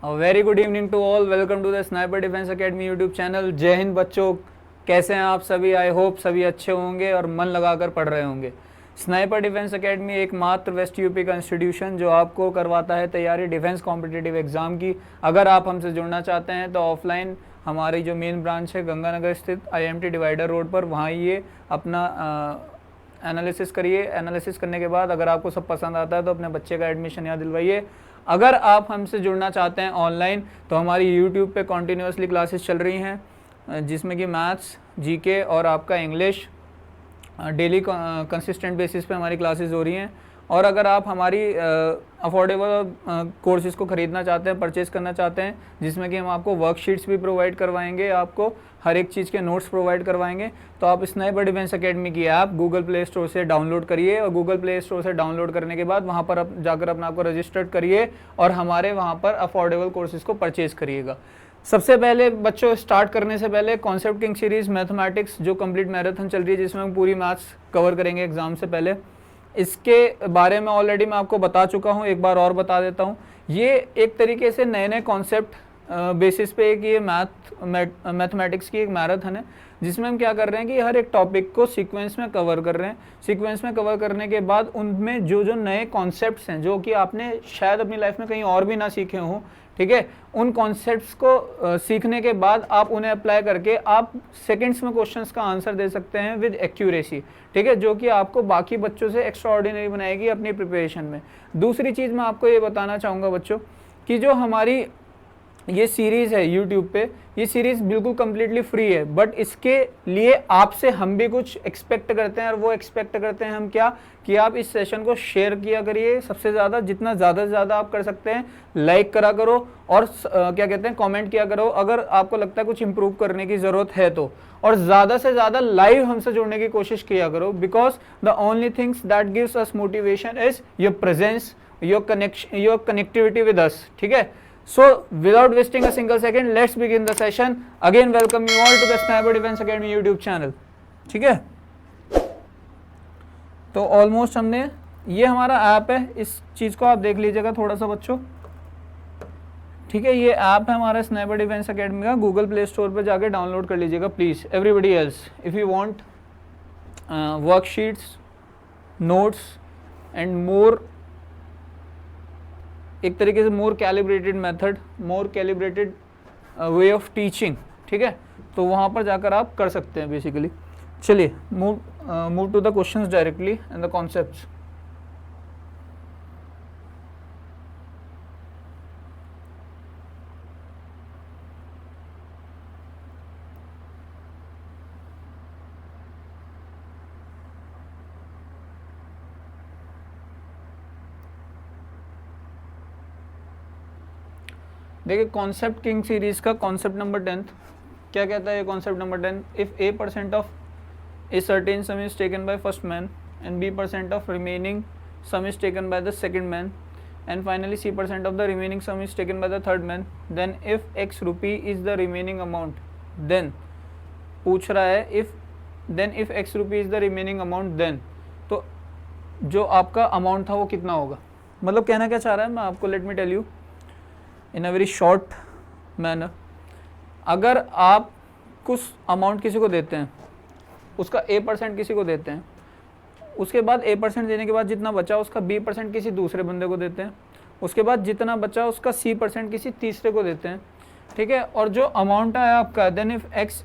Very good evening to all, welcome to the sniper defence academy YouTube channel. जय हिंद बच्चों, कैसे हैं आप सभी? आई होप सभी अच्छे होंगे और मन लगाकर पढ़ रहे होंगे। स्नाइपर डिफेंस एकेडमी एकमात्र वेस्ट यूपी का इंस्टीट्यूशन जो आपको करवाता है तैयारी डिफेंस कॉम्पिटिटिव एग्जाम की। अगर आप हमसे जुड़ना चाहते हैं तो ऑफलाइन हमारी जो मेन ब्रांच है गंगानगर स्थित IMT डिवाइडर रोड पर, वहाँ ये अपना एनालिसिस करिए। एनालिसिस करने के बाद अगर आपको सब पसंद आता है तो अपने बच्चे का एडमिशन यहाँ दिलवाइए। अगर आप हमसे जुड़ना चाहते हैं ऑनलाइन तो हमारी यूट्यूब पे कॉन्टीन्यूसली क्लासेस चल रही हैं, जिसमें कि मैथ्स, जीके और आपका इंग्लिश डेली कंसिस्टेंट बेसिस पे हमारी क्लासेस हो रही हैं। और अगर आप हमारी अफोर्डेबल कोर्सेज़ को ख़रीदना चाहते हैं, परचेज़ करना चाहते हैं, जिसमें कि हम आपको वर्कशीट्स भी प्रोवाइड करवाएंगे, आपको हर एक चीज़ के नोट्स प्रोवाइड करवाएंगे, तो आप स्नाइपर डिफेंस एकेडमी की ऐप गूगल प्ले स्टोर से डाउनलोड करिए। और गूगल प्ले स्टोर से डाउनलोड करने के बाद वहाँ पर जाकर अपना आपको रजिस्टर्ड करिए और हमारे वहाँ पर अफोर्डेबल कोर्सेज़ को परचेज़ करिएगा। सबसे पहले बच्चों, स्टार्ट करने से पहले कॉन्सेप्ट किंग सीरीज़ मैथमेटिक्स जो कंप्लीट मैराथन चल रही है, जिसमें हम पूरी मैथ्स कवर करेंगे एग्जाम से पहले, इसके बारे में ऑलरेडी मैं आपको बता चुका हूँ, एक बार और बता देता हूँ। ये एक तरीके से नए नए कॉन्सेप्ट बेसिस पे एक ये मैथमेटिक्स की एक मैराथन है, जिसमें हम क्या कर रहे हैं कि हर एक टॉपिक को सीक्वेंस में कवर कर रहे हैं। सीक्वेंस में कवर करने के बाद उनमें जो जो नए कॉन्सेप्ट्स हैं जो कि आपने शायद अपनी लाइफ में कहीं और भी ना सीखे हों, ठीक है, उन कॉन्सेप्ट्स को सीखने के बाद आप उन्हें अप्लाई करके आप सेकंड्स में क्वेश्चंस का आंसर दे सकते हैं विद एक्यूरेसी, ठीक है, जो कि आपको बाकी बच्चों से एक्स्ट्रा ऑर्डिनरी बनाएगी अपनी प्रिपरेशन में। दूसरी चीज़ मैं आपको ये बताना चाहूँगा बच्चों कि जो हमारी ये सीरीज़ है यूट्यूब पे, ये सीरीज़ बिल्कुल कम्प्लीटली फ्री है, बट इसके लिए आपसे हम भी कुछ एक्सपेक्ट करते हैं। और वो एक्सपेक्ट करते हैं हम क्या, कि आप इस सेशन को शेयर किया करिए सबसे ज़्यादा, जितना ज़्यादा से ज़्यादा आप कर सकते हैं। लाइक करा करो और क्या कहते हैं, कमेंट किया करो अगर आपको लगता है कुछ इंप्रूव करने की ज़रूरत है तो। और ज़्यादा से ज़्यादा लाइव हमसे जुड़ने की कोशिश किया करो, because the only things that gives us motivation is your presence, your connectivity with us, ठीक है। So, without wasting a single second, let's begin the session. Again, welcome you all to the Sniper Defense Academy YouTube channel. ठीक है, तो almost हमने, ये हमारा app है, इस चीज़ को आप देख लीजिएगा थोड़ा सा बच्चों, ठीक है। ये ऐप है हमारा स्नाइपर डिफेंस एकेडमी का, गूगल प्ले स्टोर पर जाके डाउनलोड कर लीजिएगा please. Everybody else, if you want worksheets, notes and more, एक तरीके से more calibrated method, more calibrated way of teaching, ठीक है, तो वहाँ पर जाकर आप कर सकते हैं बेसिकली। चलिए move to the questions directly and the concepts. देखिए, कॉन्सेप्ट किंग सीरीज का कॉन्सेप्ट नंबर 10 क्या कहता है? Concept number 10, if A% of a certain sum is taken by first man and B% of remaining sum is taken by the second man and finally C% of the remaining sum is taken by the third man, then if X rupee is the remaining amount, then पूछ रहा है if X rupee is the remaining amount, then तो जो आपका amount था वो कितना होगा। मतलब कहना क्या चाह रहा है, मैं आपको let me tell you in a very short manner. अगर आप कुछ अमाउंट किसी को देते हैं, उसका A% किसी को देते हैं, उसके बाद A% देने के बाद जितना बचा उसका B% किसी दूसरे बंदे को देते हैं, उसके बाद जितना बचा उसका C% किसी तीसरे को देते हैं, ठीक है। और जो अमाउंट आया आपका, then if X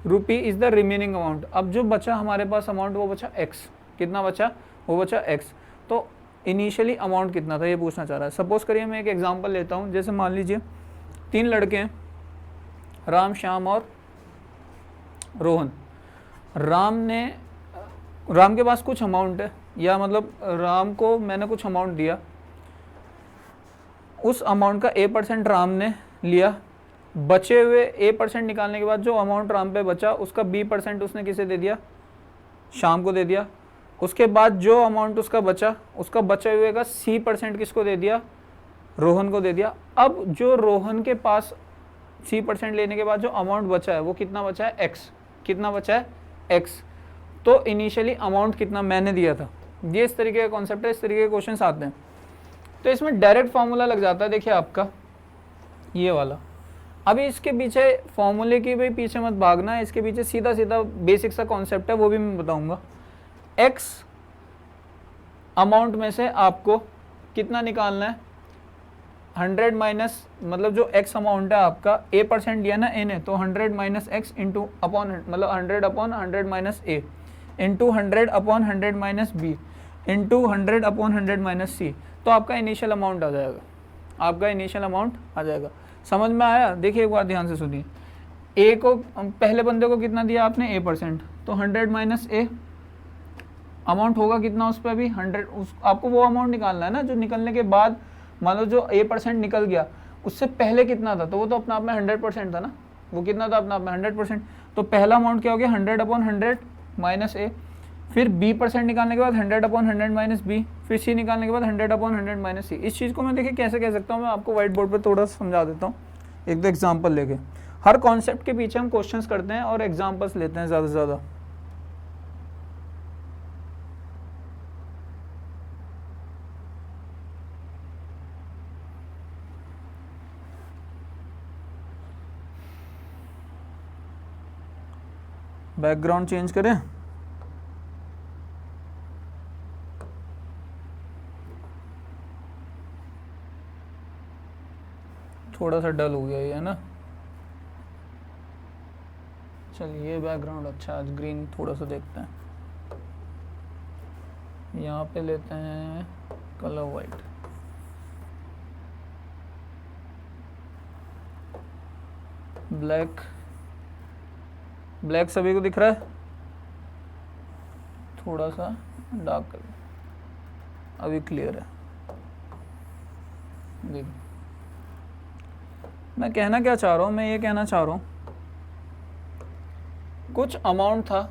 rupee is the remaining amount, अब जो बचा हमारे पास अमाउंट वो बचा X, कितना बचा, वो बचा X। तो इनिशियली अमाउंट कितना था ये पूछना चाह रहा है। सपोज करिए मैं एक एग्जांपल लेता हूँ, जैसे मान लीजिए 3 लड़के हैं, राम, श्याम और रोहन। राम के पास कुछ अमाउंट है, या मतलब राम को मैंने कुछ अमाउंट दिया, उस अमाउंट का A% राम ने लिया, बचे हुए A% निकालने के बाद जो अमाउंट राम पे बचा उसका B% उसने किसे दे दिया, श्याम को दे दिया। उसके बाद जो अमाउंट उसका बचा, उसका बचे हुए का C% किसको दे दिया, रोहन को दे दिया। अब जो रोहन के पास C% लेने के बाद जो अमाउंट बचा है वो कितना बचा है, X, कितना बचा है, X। तो इनिशियली अमाउंट कितना मैंने दिया था, ये इस तरीके का कॉन्सेप्ट है, इस तरीके के क्वेश्चन आते हैं। तो इसमें डायरेक्ट फार्मूला लग जाता है, देखिए आपका ये वाला। अभी इसके पीछे फॉर्मूले की भी पीछे मत भागना है, इसके पीछे सीधा सीधा बेसिक सा कॉन्सेप्ट है, वो भी मैं बताऊंगा। एक्स अमाउंट में से आपको कितना निकालना है, 100 माइनस, मतलब जो एक्स अमाउंट है आपका, a% दिया ना ए ने, तो 100 माइनस एक्स इंटू अपॉन, मतलब 100 upon 100 minus A into 100 upon 100 minus B into 100 upon 100 minus C, तो आपका इनिशियल अमाउंट आ जाएगा, आपका इनिशियल अमाउंट आ जाएगा। समझ में आया? देखिए एक बार ध्यान से सुनिए, ए को, पहले बंदे को कितना दिया आपने, a%, तो 100 माइनस ए, अमाउंट होगा कितना उस पर भी 100, आपको वो अमाउंट निकालना है ना जो निकलने के बाद, मान लो जो a% निकल गया उससे पहले कितना था, तो वो तो अपना आप में 100% था ना, वो कितना था अपना आप में 100%, तो पहला अमाउंट क्या हो गया 100 अपॉन 100 माइनस ए, फिर b% निकालने के बाद 100 अपॉन 100 माइनस बी, फिर c निकालने के बाद 100 अपॉन 100 माइनस सी। इस चीज़ को मैं देखिए कैसे कह सकता हूँ, मैं आपको व्हाइट बोर्ड पर थोड़ा समझा देता हूँ, एक दो एग्जाम्पल लेके। हर कॉन्सेप्ट के पीछे हम क्वेश्चंस करते हैं और एग्जाम्पल्स लेते हैं ज़्यादा से ज़्यादा। बैकग्राउंड चेंज करें, थोड़ा सा डल हो गया ये, है ना। चलिए बैकग्राउंड अच्छा, आज ग्रीन थोड़ा सा देखते हैं, यहाँ पे लेते हैं कलर वाइट। ब्लैक, ब्लैक सभी को दिख रहा है, थोड़ा सा डार्क कर, अभी क्लियर है। देखिए मैं कहना क्या चाह रहा हूँ, मैं ये कहना चाह रहा हूँ, कुछ अमाउंट था,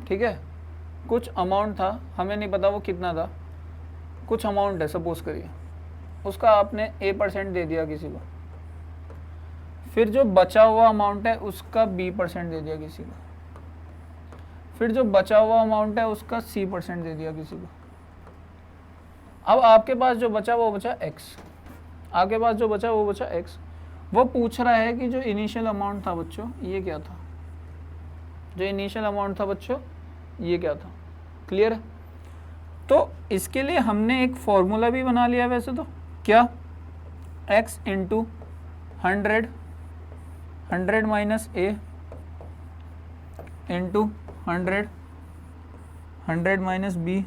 ठीक है, कुछ अमाउंट था, हमें नहीं पता वो कितना था, कुछ अमाउंट है सपोज करिए, उसका आपने a% दे दिया किसी को, फिर जो बचा हुआ अमाउंट है उसका b% दे दिया किसी को, फिर जो बचा हुआ अमाउंट है उसका c% दे दिया किसी को। अब आपके पास जो बचा वो बचा x, आपके पास जो बचा वो बचा x। वो पूछ रहा है कि जो इनिशियल अमाउंट था बच्चों ये क्या था, जो इनिशियल अमाउंट था बच्चों ये क्या था। क्लियर है? तो इसके लिए हमने एक फॉर्मूला भी बना लिया वैसे तो, क्या, x into 100 minus A into 100 minus B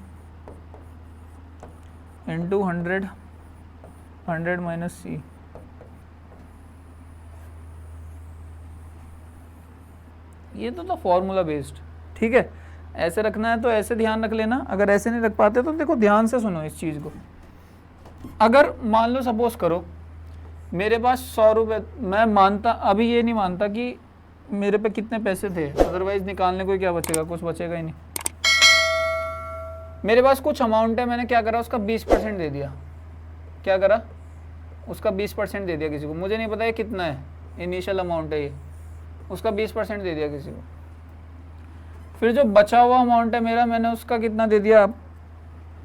into 100 minus C. ये तो था फॉर्मूला बेस्ड, ठीक है। ऐसे रखना है तो ऐसे ध्यान रख लेना, अगर ऐसे नहीं रख पाते तो देखो ध्यान से सुनो इस चीज़ को। अगर मान लो सपोज करो मेरे पास 100 रुपये, मैं मानता, अभी ये नहीं मानता कि मेरे पे कितने पैसे थे, अदरवाइज निकालने को क्या बचेगा, कुछ बचेगा ही नहीं। मेरे पास कुछ अमाउंट है, मैंने क्या करा उसका 20% दे दिया, क्या करा उसका 20% दे दिया किसी को, मुझे नहीं पता ये कितना है, इनिशियल अमाउंट है ये, उसका 20% दे दिया किसी को। फिर जो बचा हुआ अमाउंट है मेरा, मैंने उसका कितना दे दिया,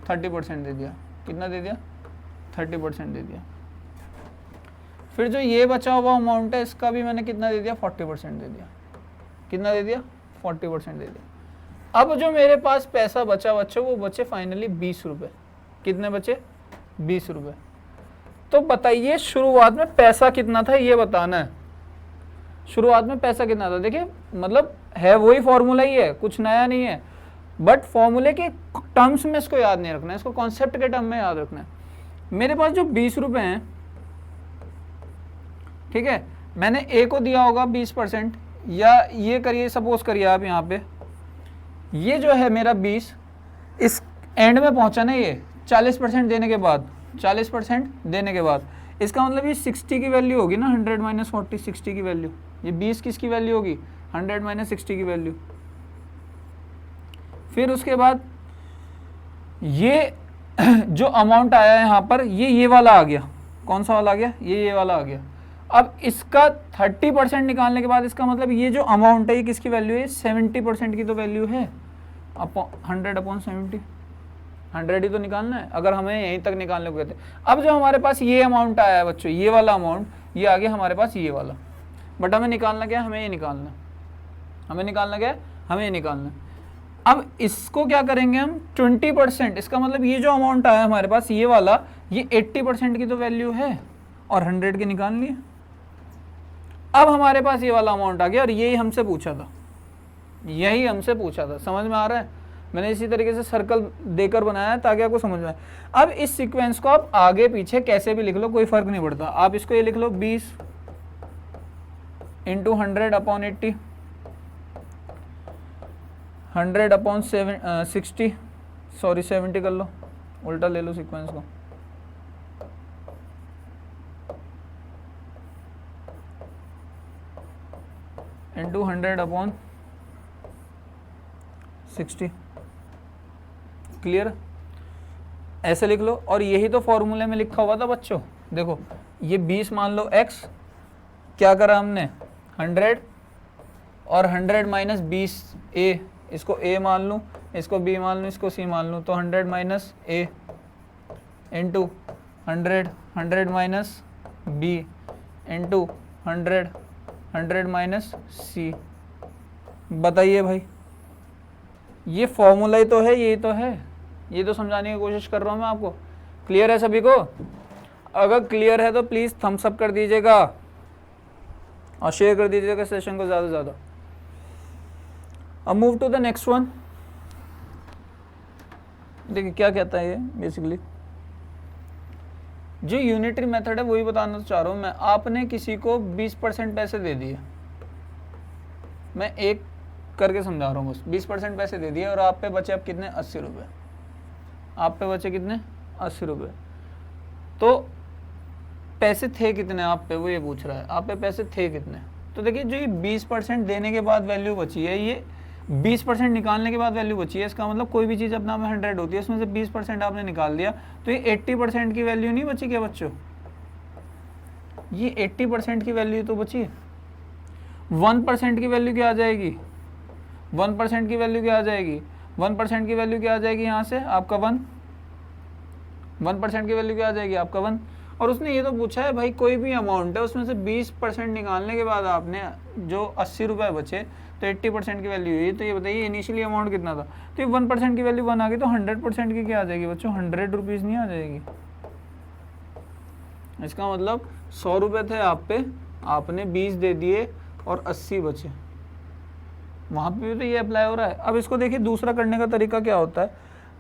30% दे दिया। कितना दे दिया? 30% दे दिया। फिर जो ये बचा हुआ अमाउंट है इसका भी मैंने कितना दे दिया, 40% दे दिया। कितना दे दिया? 40% दे दिया। अब जो मेरे पास पैसा बचा बच्चों, वो बचे फाइनली 20 रुपये। कितने बचे? 20 रुपये। तो बताइए शुरुआत में पैसा कितना था, ये बताना है। शुरुआत में पैसा कितना था? देखिए मतलब है वही फॉर्मूला ही है, कुछ नया नहीं है, बट फॉर्मूले के टर्म्स में इसको याद नहीं रखना है, इसको कॉन्सेप्ट के टर्म में याद रखना है। मेरे पास जो 20 रुपये हैं, ठीक है, मैंने ए को दिया होगा 20%, या ये करिए सपोज करिए आप यहाँ पे, ये जो है मेरा 20, इस एंड में पहुँचा ना ये 40% देने के बाद, 40% देने के बाद, इसका मतलब ये 60 की वैल्यू होगी ना, 100 माइनस 40, 60 की वैल्यू। ये 20 किसकी वैल्यू होगी? 100 माइनस 60 की वैल्यू। फिर उसके बाद ये जो अमाउंट आया है यहाँ पर, ये वाला आ गया। कौन सा वाला आ गया? ये वाला आ गया। अब इसका 30% निकालने के बाद इसका मतलब ये जो अमाउंट है ये किसकी वैल्यू है? 70% की तो वैल्यू है। 100 अपॉन 70, 100 ही तो निकालना है, अगर हमें यहीं तक निकालने को कहते हैं। अब जो हमारे पास ये अमाउंट आया है बच्चों, ये वाला अमाउंट, ये आ गया हमारे पास ये वाला, बट हमें निकालना क्या है, हमें ये निकालना, हमें निकालना क्या है, हमें ये निकालना। अब इसको क्या करेंगे हम 20%, इसका मतलब ये जो अमाउंट आया हमारे पास ये वाला, ये 80% की तो वैल्यू है और 100 की निकाल लिए। अब हमारे पास ये वाला अमाउंट आ गया और यही हमसे पूछा था, यही हमसे पूछा था, समझ में आ रहा है। मैंने इसी तरीके से सर्कल देकर बनाया है ताकि आपको समझ में आए। अब इस सीक्वेंस को आप आगे पीछे कैसे भी लिख लो, कोई फर्क नहीं पड़ता। आप इसको ये लिख लो 20 इंटू 100/80, 100/60, सॉरी 70 कर लो, उल्टा ले लो सीक्वेंस को, इंटू 100/60। क्लियर, ऐसे लिख लो। और यही तो फॉर्मूले में लिखा हुआ था बच्चों। देखो ये 20 मान लो x, क्या करा हमने 100 और 100 माइनस 20 a, इसको a मान लूँ, इसको b मान लूँ, इसको c मान लूँ, तो 100 minus a into 100 minus b into 100 minus c। बताइए भाई, ये फॉर्मूला ही तो है, यही तो है, ये तो समझाने की कोशिश कर रहा हूँ मैं आपको। क्लियर है सभी को? अगर क्लियर है तो प्लीज़ थम्स अप कर दीजिएगा और शेयर कर दीजिएगा सेशन को ज़्यादा से ज़्यादा। अब move to the next one. देखिए क्या कहता है ये बेसिकली, जो यूनिटरी मेथड है वही बताना चाह रहा हूँ मैं। आपने किसी को 20% पैसे दे दिए, मैं एक करके समझा रहा हूँ बस, 20% पैसे दे दिए और आप पे बचे अब कितने, 80 रुपये। आप पे बचे कितने, 80 रुपये। तो पैसे थे कितने आप पे, वो ये पूछ रहा है, आप पे पैसे थे कितने। तो देखिए जो ये 20% देने के बाद वैल्यू बची है, ये 20% निकालने के बाद वैल्यू बची है, इसका मतलब कोई भी चीज़ अपना में 100 होती है, उसमें से 20% आपने निकाल दिया, तो ये 80% की वैल्यू नहीं बची क्या बच्चों, ये 80% की वैल्यू तो बची है। 1% की वैल्यू क्या आ जाएगी, 1% की वैल्यू क्या आ जाएगी, 1% की वैल्यू क्या आ जाएगी यहाँ से आपका 1% की वैल्यू क्या आ जाएगी आपका 1। और उसने ये तो पूछा है भाई कोई भी अमाउंट है उसमें से 20% निकालने के बाद आपने जो 80 रुपये बचे तो 80% की वैल्यू हुई। तो ये बताइए इनिशियली अमाउंट कितना था, तो ये 1% की वैल्यू 1 आ गई, तो 100% की क्या आ जाएगी बच्चों, 100 रुपीज़ नहीं आ जाएगी। इसका मतलब 100 रुपये थे आप पे, आपने 20 दे दिए और 80 बचे, वहाँ पे भी तो ये अप्लाई हो रहा है। अब इसको देखिए दूसरा करने का तरीका क्या होता है,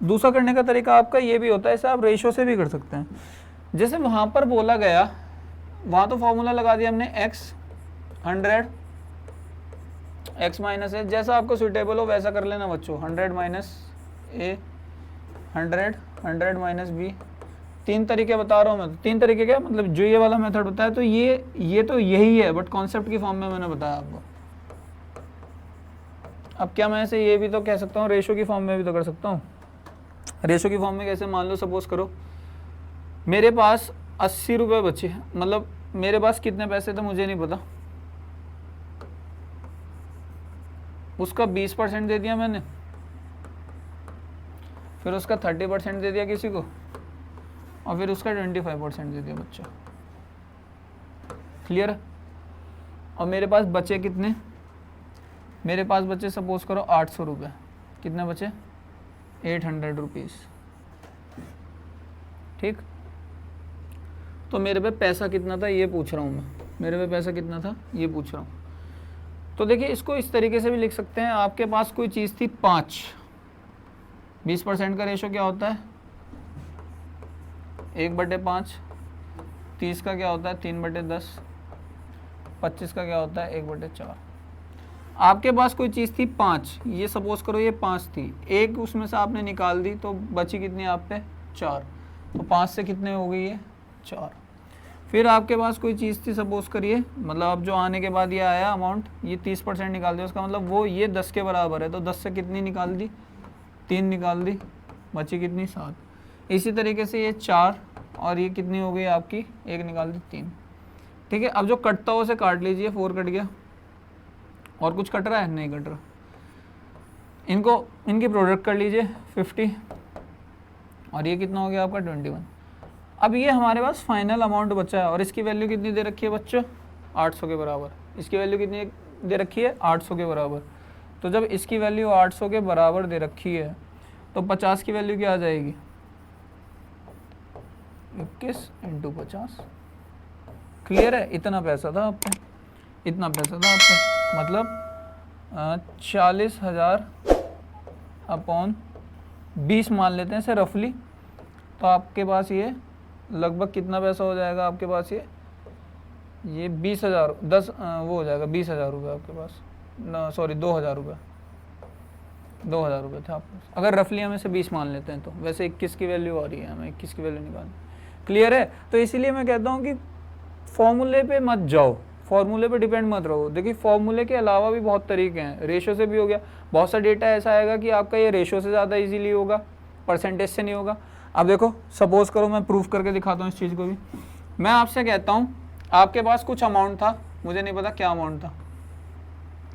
दूसरा करने का तरीका आपका ये भी होता है, इसे आप रेशो से भी कर सकते हैं। जैसे वहाँ पर बोला गया, वहाँ तो फॉर्मूला लगा दिया हमने x 100 x माइनस ए, जैसा आपको सूटेबल हो वैसा कर लेना बच्चों। 100 माइनस ए, 100 माइनस बी, 3 तरीके बता रहा हूँ मैं। तो 3 तरीके क्या मतलब, जो ये वाला मेथड बताया तो ये तो यही है, बट कॉन्सेप्ट की फॉर्म में मैंने बताया आपको। अब क्या मैं ऐसे ये भी तो कह सकता हूँ, रेशो की फॉर्म में भी तो कर सकता हूँ। रेशो की फॉर्म में कैसे, मान लो सपोज करो मेरे पास 80 रुपये बचे, मतलब मेरे पास कितने पैसे थे मुझे नहीं पता, उसका 20% दे दिया मैंने, फिर उसका 30% दे दिया किसी को, और फिर उसका 25% दे दिया बच्चा। क्लियर? और मेरे पास बचे कितने, मेरे पास बचे सपोज करो 800 रुपये, कितने बचे 800 रुपीज़। ठीक, तो मेरे पे पैसा कितना था ये पूछ रहा हूँ मैं, मेरे पे पैसा कितना था ये पूछ रहा हूँ। तो देखिए इसको इस तरीके से भी लिख सकते हैं, आपके पास कोई चीज़ थी 5, 20% का रेशो क्या होता है 1/5, 30 का क्या होता है 3/10, 25 का क्या होता है 1/4। आपके पास कोई चीज़ थी 5, ये सपोज करो ये 5 थी, एक उसमें से आपने निकाल दी तो बची कितनी आप पे 4, तो 5 से कितने हो गई है 4। फिर आपके पास कोई चीज़ थी सपोज करिए, मतलब अब जो आने के बाद ये आया अमाउंट, ये 30% निकाल दिया, उसका मतलब वो ये 10 के बराबर है, तो 10 से कितनी निकाल दी 3 निकाल दी, बची कितनी 7। इसी तरीके से ये 4 और ये कितनी हो गई आपकी 1 निकाल दी 3। ठीक है, अब जो कटता हो उसे काट लीजिए, 4 कट गया, और कुछ कट रहा है नहीं कट रहा, इनकी प्रोडक्ट कर लीजिए 50, और ये कितना हो गया आपका 21। अब ये हमारे पास फाइनल अमाउंट बचा है और इसकी वैल्यू कितनी दे रखी है बच्चों, 800 के बराबर। इसकी वैल्यू कितनी दे रखी है, 800 के बराबर। तो जब इसकी वैल्यू 800 के बराबर दे रखी है तो 50 की वैल्यू क्या आ जाएगी, 21 इंटू 50। क्लियर है, इतना पैसा था आप पे, इतना पैसा था आप पे, मतलब 40,000 अपॉन 20 मान लेते हैं इसे रफली। तो आपके पास ये लगभग कितना पैसा हो जाएगा आपके पास, ये 20,000 वो हो जाएगा 20,000 रुपये आपके पास, ना सॉरी 2,000 रुपये, 2,000 रुपये थे आपके पास। अगर रफली हम इसे 20 मान लेते हैं तो वैसे 21 की वैल्यू आ रही है, हमें 21 की वैल्यू निकालनी। क्लियर है, तो इसीलिए मैं कहता हूँ कि फॉर्मूले पे मत जाओ, फॉर्मूले पे डिपेंड मत रहो। देखिए फॉर्मूले के अलावा भी बहुत तरीके हैं, रेशो से भी हो गया, बहुत सा डेटा ऐसा आएगा कि आपका ये रेशो से ज़्यादा इजीली होगा, परसेंटेज से नहीं होगा। अब देखो सपोज करो, मैं प्रूफ करके दिखाता हूँ इस चीज़ को भी। मैं आपसे कहता हूँ आपके पास कुछ अमाउंट था, मुझे नहीं पता क्या अमाउंट था,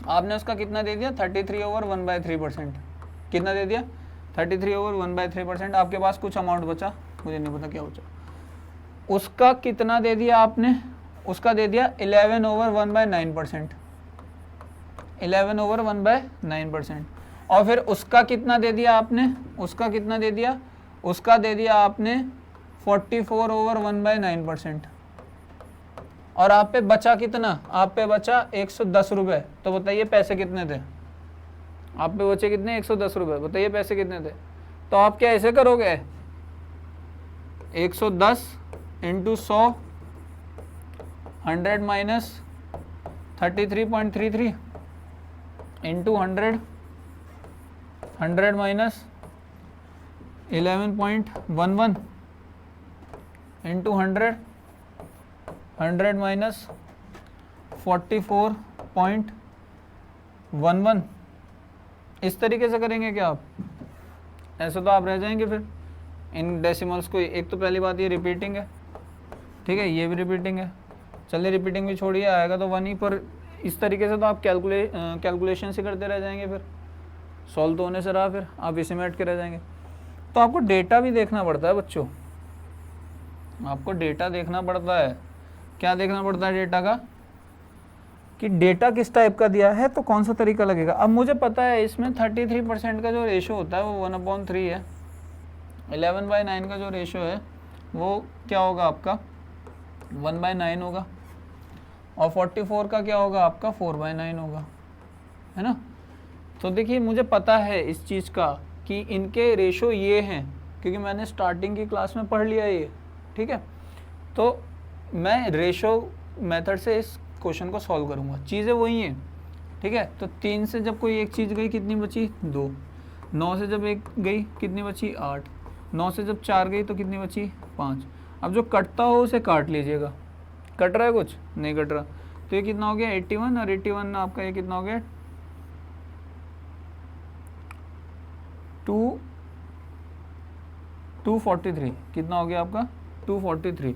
आपने उसका कितना दे दिया 33/1/3%। कितना दे दिया 33/1/3%। आपके पास कुछ अमाउंट बचा, मुझे नहीं पता क्या बचा, उसका कितना दे दिया आपने, उसका दे दिया 11/1/9%, 11/1/9%। और फिर उसका कितना दे दिया आपने, उसका कितना दे दिया, उसका दे दिया आपने 44/1/9%। और आप पे बचा कितना, आप पे बचा 110 रुपये। तो बताइए पैसे कितने थे, आप पे बचे कितने, 110 रुपये। बताइए पैसे कितने थे। तो आप क्या ऐसे करोगे, 110 into 100, 100 minus 33.33 into 100, 100 minus 11.11 into 100, 100 minus 44.11। इस तरीके से करेंगे क्या आप, ऐसे तो आप रह जाएंगे फिर इन डेसिमल्स को। एक तो पहली बात ये रिपीटिंग है, ठीक है, ये भी रिपीटिंग है, चलिए रिपीटिंग भी छोड़िए, आएगा तो 1 ही, पर इस तरीके से तो आप कैलकुलेशन से करते रह जाएंगे, फिर सॉल्व तो होने से रहा, फिर आप इसी में अटके के रह जाएंगे। तो आपको डेटा भी देखना पड़ता है बच्चों, आपको डेटा देखना पड़ता है। क्या देखना पड़ता है डेटा का, कि डेटा किस टाइप का दिया है तो कौन सा तरीका लगेगा। अब मुझे पता है इसमें 33% का जो रेशो होता है वो 1/3 है, 11/9 का जो रेशो है वो क्या होगा आपका 1/9 होगा, और 44 का क्या होगा आपका 4/9 होगा, है ना। तो देखिए मुझे पता है इस चीज़ का कि इनके रेशो ये हैं, क्योंकि मैंने स्टार्टिंग की क्लास में पढ़ लिया ये, ठीक है। तो मैं रेशो मेथड से इस क्वेश्चन को सॉल्व करूँगा, चीज़ें वही हैं, ठीक है। तो 3 से जब कोई एक चीज़ गई कितनी बची 2, 9 से जब एक गई कितनी बची 8, 9 से जब 4 गई तो कितनी बची 5। अब जो कटता हो उसे काट लीजिएगा, कट रहा है कुछ नहीं कट रहा, तो ये कितना हो गया 81, और 81 आपका ये कितना हो गया 243, कितना हो गया आपका 243,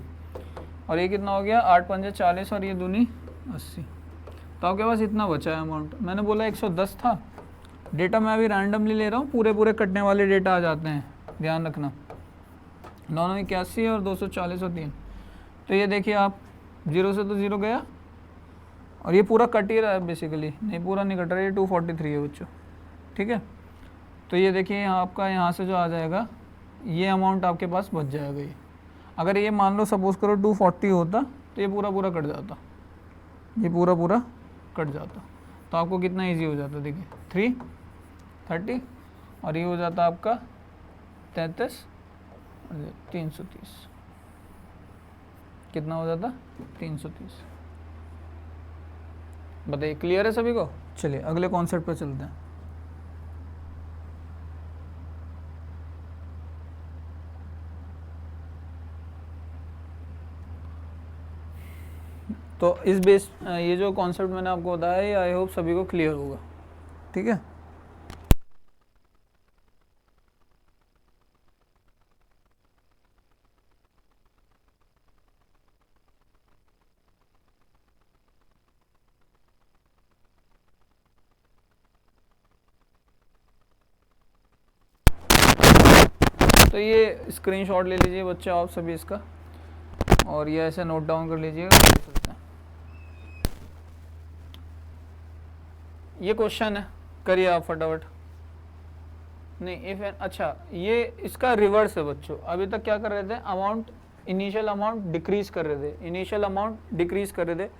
और ये कितना हो गया 8 पंजे 40 और ये दूनी 80। तो आपके पास इतना बचा है अमाउंट। मैंने बोला 110 था, डेटा मैं अभी रैंडमली ले रहा हूँ, पूरे पूरे कटने वाले डेटा आ जाते हैं, ध्यान रखना। 981 और 240 और 3, तो ये देखिए आप 0 से तो 0 गया, और ये पूरा कट ही रहा है बेसिकली, नहीं पूरा नहीं कट रहा है, ये 243 है बच्चों, ठीक है। तो ये देखिए यहाँ आपका यहाँ से जो आ जाएगा ये अमाउंट आपके पास बच जाएगा। ये अगर ये मान लो सपोज करो 240 होता तो ये पूरा पूरा कट जाता, ये पूरा पूरा कट जाता, तो आपको कितना इजी हो जाता, देखिए 330, और ये हो जाता आपका 33 330, कितना हो जाता 330। बताइए क्लियर है सभी को। चलिए अगले कॉन्सेप्ट पर चलते हैं। तो इस बेस ये जो कॉन्सेप्ट मैंने आपको बताया ये आई होप सभी को क्लियर होगा, ठीक है। तो ये स्क्रीनशॉट ले लीजिए बच्चे आप सभी इसका। और ये ऐसे नोट डाउन कर लीजिएगा। ये क्वेश्चन है, करिए आप फटाफट। नहीं इफ अच्छा ये इसका रिवर्स है बच्चों। अभी तक क्या कर रहे थे, अमाउंट इनिशियल अमाउंट डिक्रीज कर रहे थे, इनिशियल अमाउंट डिक्रीज कर रहे थे,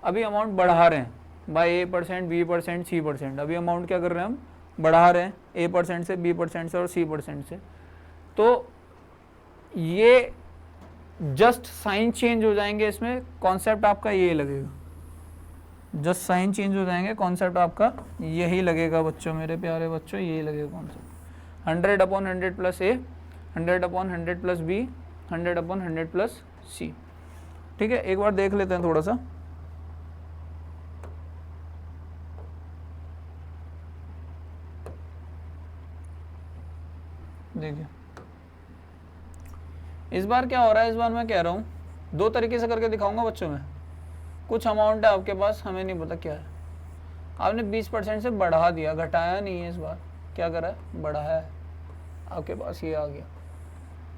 अभी अमाउंट बढ़ा रहे हैं बाय A%, B%, C%। अभी अमाउंट क्या कर रहे हैं, हम बढ़ा रहे हैं A% से, B% से और C% से। तो ये जस्ट साइन चेंज हो जाएंगे, इसमें कॉन्सेप्ट आपका ये लगेगा, जस्ट साइन चेंज हो जाएंगे, कॉन्सेप्ट आपका यही लगेगा बच्चों, मेरे प्यारे बच्चों, यही लगेगा concept. 100/100 plus A, 100/100 plus B, 100/100 plus C। ठीक है, एक बार देख लेते हैं थोड़ा सा। देखिए इस बार क्या हो रहा है, इस बार मैं कह रहा हूँ दो तरीके से करके दिखाऊंगा बच्चों में। कुछ अमाउंट है आपके पास, हमें नहीं पता क्या है, आपने 20% से बढ़ा दिया, घटाया नहीं है, इस बार क्या करा है, बढ़ाया है, आपके पास ये आ गया।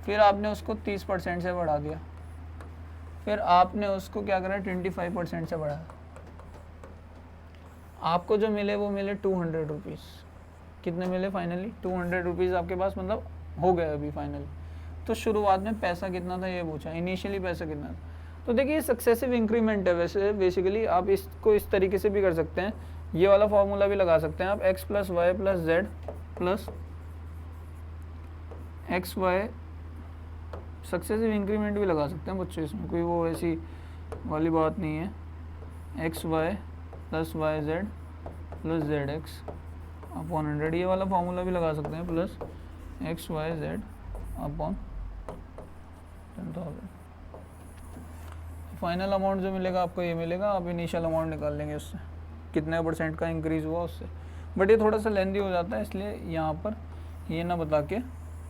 फिर आपने उसको 30% से बढ़ा दिया, फिर आपने उसको क्या करा, 25% से बढ़ाया, आपको जो मिले वो मिले 200 रुपीज़। कितने मिले फाइनली, 200 रुपीज़ आपके पास, मतलब हो गए अभी फाइनली। तो शुरुआत में पैसा कितना था ये पूछा, इनिशियली पैसा कितना था। तो देखिए सक्सेसिव इंक्रीमेंट है, वैसे बेसिकली आप इसको इस तरीके से भी कर सकते हैं, ये वाला फॉर्मूला भी लगा सकते हैं आप, x plus Y plus Z plus X Y, successive increment भी लगा सकते हैं बच्चों, इसमें कोई वो ऐसी वाली बात नहीं है। X Y plus Y Z plus Z X upon 100, ये वाला फॉर्मूला भी लगा सकते हैं, plus X Y Z upon 10,000। Final amount जो मिलेगा आपको ये मिलेगा, आप इनिशियल अमाउंट निकाल लेंगे उससे, कितने % का इंक्रीज़ हुआ उससे। बट ये थोड़ा सा लेंदी हो जाता है, इसलिए यहाँ पर ये ना बता के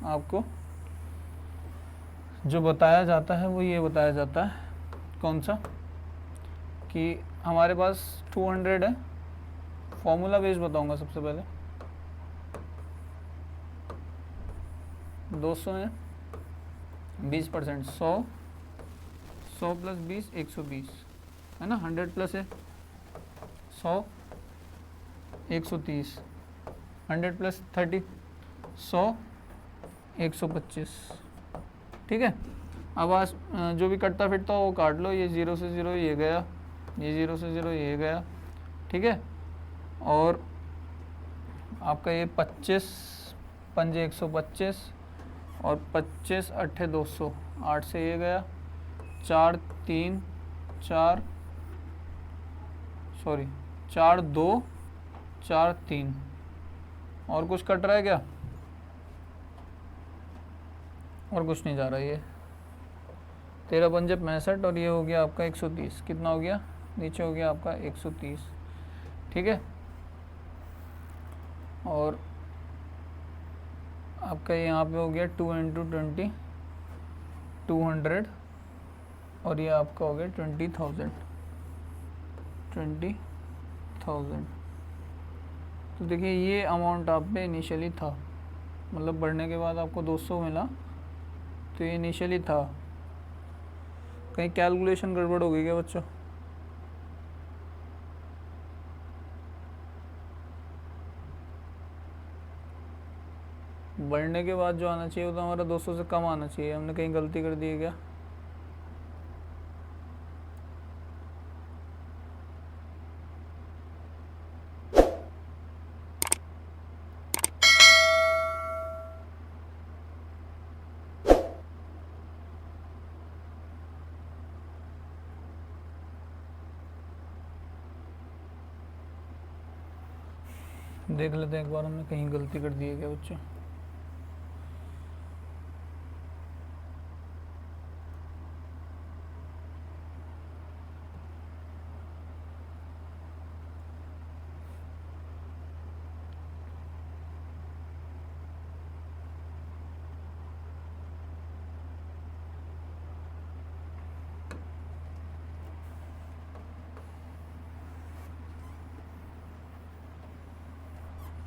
आपको जो बताया जाता है वो ये बताया जाता है, कौन सा, कि हमारे पास 200 है, फॉर्मूला बेस बताऊंगा सबसे पहले। 200 है, 20%, 100 प्लस 20 120 है ना, 100 प्लस है 100 130, 100 प्लस 30 100 125। ठीक है, अब आज जो भी कटता फिरता हो वो काट लो, ये 0 से 0 ये गया, ये 0 से 0 ये गया। ठीक है, और आपका ये 25 पंजे 125 और 25 अट्ठे 200, 8 से ये गया, 4 3 4 सॉरी 4 2 4 3, और कुछ कट रहा है क्या, और कुछ नहीं जा रहा है। ये 13 पंजे 65 और ये हो गया आपका 130, कितना हो गया, नीचे हो गया आपका 130। ठीक है, और आपका यहाँ पे हो गया 2 × 20 200, और ये आपका हो गया 20,000। तो देखिए ये अमाउंट आप पे इनिशियली था, मतलब बढ़ने के बाद आपको 200 मिला, तो ये इनिशियली था। कहीं कैलकुलेशन गड़बड़ हो गई क्या बच्चों, बढ़ने के बाद जो आना चाहिए वो तो हमारा 200 से कम आना चाहिए, हमने कहीं गलती कर दी है क्या। देख लेते हैं एक बार, हमने कहीं गलती कर दी है क्या बच्चों।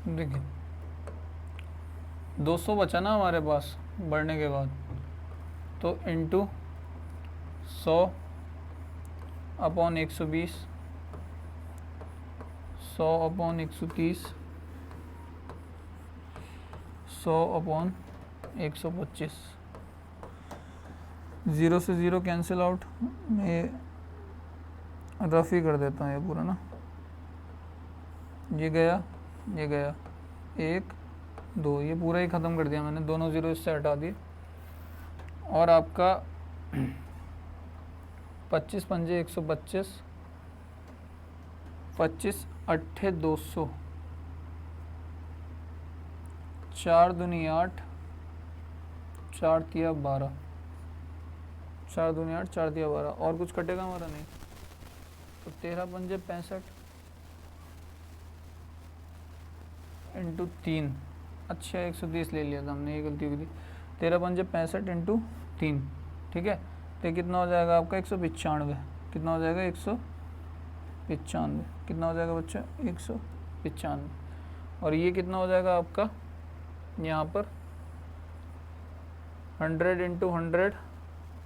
देखिए 200 बचा ना हमारे पास बढ़ने के बाद, तो इंटू 100 अपॉन 120, 100 अपॉन 130, 100 अपॉन 125। 0 से 0 कैंसिल आउट। मैं रफ ही कर देता हूँ ये पूरा ना, ये गया, ये गया, 1 2, ये पूरा ही ख़त्म कर दिया मैंने, दोनों ज़ीरो इससे हटा दिए। और आपका 25 पंजे 125, 25 अट्ठे 200, 4 दूनी 8, 4 तिया 12, 4 दूनी 8, 4 तिया 12। और कुछ कटेगा हमारा? नहीं। तो 13 पंजे 65 इंटू 3, अच्छा 130 ले लिया था हमने, ये गलती हो गई थी। 13 पंजे 65 इंटू 3, ठीक है। तो ये कितना हो जाएगा आपका? 195। कितना हो जाएगा? 195। कितना हो जाएगा बच्चा? 195। और ये कितना हो जाएगा आपका यहाँ पर? 100 इंटू 100,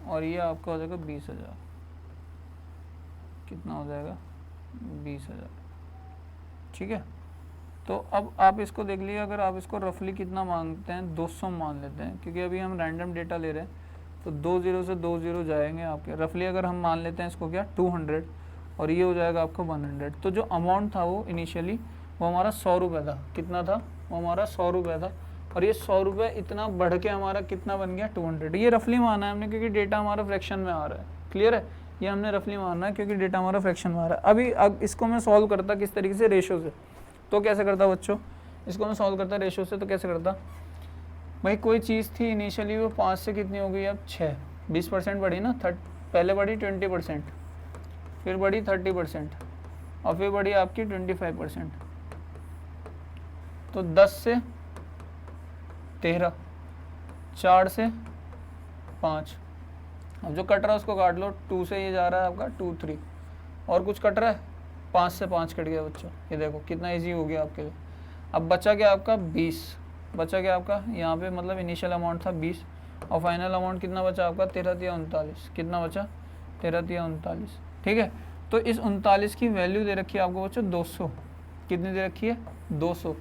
और ये आपका हो जाएगा 20,000। कितना हो जाएगा? 20,000, ठीक है। तो अब आप इसको देख लीजिए, अगर आप इसको रफली कितना मांगते हैं, 200 मान लेते हैं, क्योंकि अभी हम रैंडम डेटा ले रहे हैं, तो 2 0 से 2 0 जाएंगे आपके। रफली अगर हम मान लेते हैं इसको क्या, 200, और ये हो जाएगा आपका 100। तो जो अमाउंट था वो इनिशियली वो हमारा 100 रुपये था। कितना था? वो हमारा 100 रुपये था। और ये 100 रुपये इतना बढ़ के हमारा कितना बन गया? 200। ये रफली माना है हमने, क्योंकि डेटा हमारा फ्रैक्शन में आ रहा है। क्लियर है? ये हमने रफली माना है क्योंकि डेटा हमारा फ्रैक्शन में आ रहा है। अभी अब इसको मैं सॉल्व करता किस तरीके से? रेशो से। तो कैसे करता बच्चों? इसको मैं सॉल्व करता रेशो से, तो कैसे करता भाई? कोई चीज़ थी इनिशियली, वो 5 से कितनी हो गई अब 6, 20% बढ़ी ना। पहले बढ़ी 20%, फिर बढ़ी 30%, और फिर बढ़ी आपकी 25%। तो 10 से 13, 4 से 5। अब जो कट रहा है उसको काट लो। 2 से ये जा रहा है आपका 2 3, और कुछ कट रहा है, 5 से 5 कट गया बच्चों। ये देखो कितना इजी हो गया आपके लिए। अब बचा क्या आपका? 20 बचा क्या आपका यहाँ पे? मतलब इनिशियल अमाउंट था 20, और फाइनल अमाउंट कितना बचा आपका? 13 तिया 39। कितना बचा? 13 तिया 39, ठीक है। तो इस 39 की वैल्यू दे रखी है आपको बच्चों 200। कितनी दे रखी है? 200।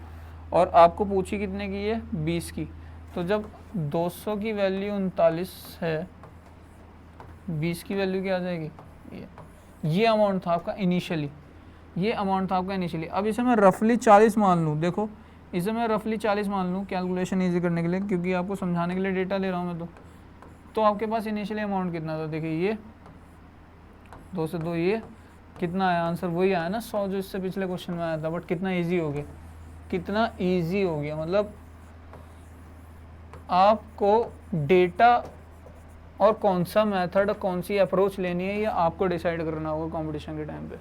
और आपको पूछी कितने की है? 20 की। तो जब 200 की वैल्यू 39 है, 20 की वैल्यू क्या आ जाएगी? ये अमाउंट था आपका इनिशियली, ये अमाउंट था आपका इनिशियली। अब इसे मैं रफली 40 मान लूँ, देखो इसे मैं रफली 40 मान लूँ कैलकुलेशन इजी करने के लिए, क्योंकि आपको समझाने के लिए डेटा ले रहा हूँ मैं। तो आपके पास इनिशियली अमाउंट कितना था? देखिए ये 2 से 2, ये कितना आया? आंसर वही आया ना 100, जो इससे पिछले क्वेश्चन में आया था। बट कितना ईजी हो गया, कितना ईजी हो गया। मतलब आपको डेटा और कौन सा मेथड और कौन सी अप्रोच लेनी है, ये आपको डिसाइड करना होगा कंपटीशन के टाइम पे,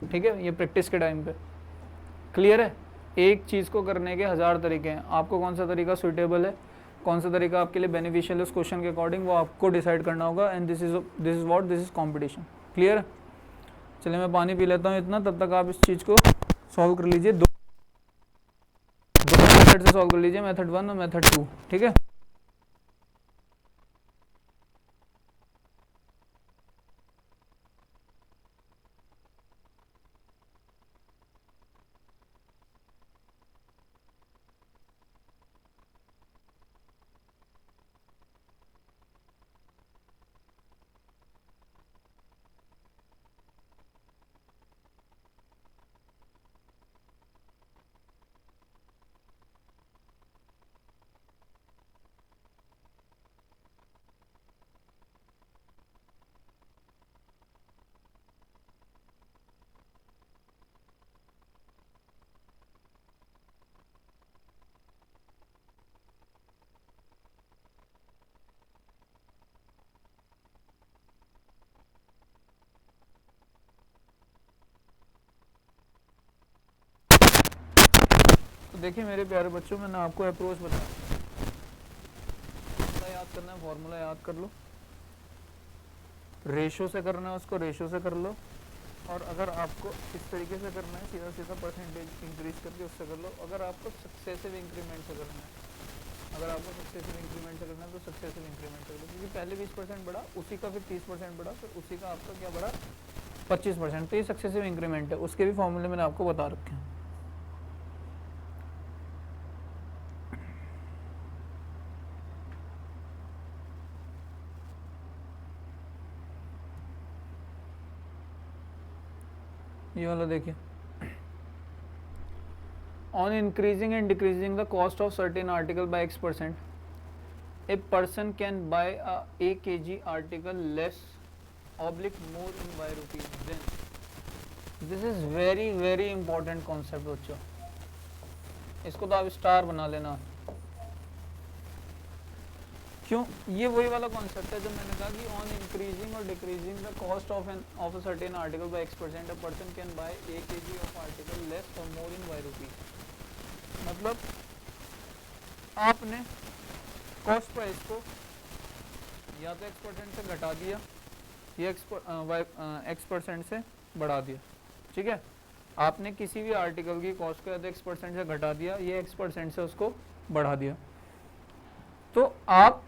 ठीक है। ये प्रैक्टिस के टाइम पे। क्लियर है? एक चीज़ को करने के 1000 तरीके हैं। आपको कौन सा तरीका सूटेबल है, कौन सा तरीका आपके लिए बेनिफिशियल है उस क्वेश्चन के अकॉर्डिंग, वो आपको डिसाइड करना होगा। And this is what, this is competition. Clear है? चलिए मैं पानी पी लेता हूँ इतना, तब तक आप इस चीज़ को सॉल्व कर लीजिए। दो मेथड से सॉल्व कर लीजिए, मेथड 1 और मेथड 2, ठीक है। देखिए मेरे प्यारे बच्चों, मैंने आपको अप्रोच बताया। फॉर्मूला याद करना है, फॉर्मूला याद कर लो। रेशो से करना है उसको, रेशो से कर लो। और अगर आपको इस तरीके से करना है, सीधा सीधा परसेंटेज इंक्रीज करके उससे कर लो। अगर आपको सक्सेसिव इंक्रीमेंट से करना है अगर आपको सक्सेसिव इंक्रीमेंट से करना है तो सक्सेसिव इंक्रीमेंट कर लो, क्योंकि पहले 20% बढ़ा, उसी का फिर 30% बढ़ा, फिर उसी का आपका क्या बढ़ा 25%, तो ये सक्सेसिव इंक्रीमेंट है। उसके भी फॉर्मूले मैंने आपको बता रखे हैं। ये वाला देखिए, on increasing and decreasing the cost of certain article by X%, a person can buy a kg article less oblique more in Y rupees. Then this is very important concept बच्चों, इसको तो आप स्टार बना लेना। क्यों? ये वही वाला कॉन्सेप्ट है जब मैंने कहा कि ऑन इंक्रीजिंग और decreasing the cost of a certain article by X%, a person can buy a kg of article less और मोर इन Y रुपीज। मतलब आपने कॉस्ट प्राइस को या तो X% से घटा दिया या X% से बढ़ा दिया, ठीक है। आपने किसी भी आर्टिकल की कॉस्ट को या तो X% से घटा दिया या X% से उसको बढ़ा दिया, तो आप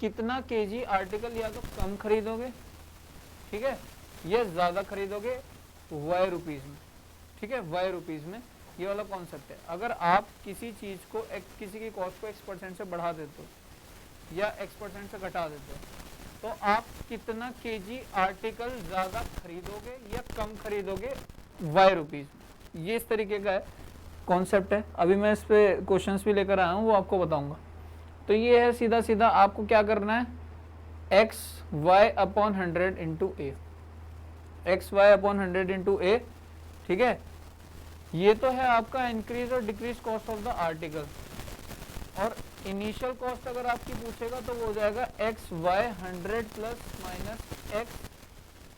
कितना केजी आर्टिकल या तो कम खरीदोगे, ठीक है, या ज्यादा खरीदोगे Y रुपीज में, ठीक है, Y रुपीज में। ये वाला कॉन्सेप्ट है। अगर आप किसी चीज को किसी की कॉस्ट को X% से बढ़ा देते हो या X% से घटा देते हो, तो आप कितना केजी आर्टिकल ज्यादा खरीदोगे या कम खरीदोगे Y रुपीज में। ये इस तरीके का है कॉन्सेप्ट है। अभी मैं इस पे क्वेश्चंस भी लेकर आया हूँ, वो आपको बताऊंगा। तो ये है सीधा सीधा आपको क्या करना है, XY/100 इंटू ए, XY/100 इंटू ए, ठीक है। ये तो है आपका इंक्रीज और decrease cost of the article. और इनिशियल कॉस्ट अगर आपकी पूछेगा तो वो हो जाएगा XY100 plus minus X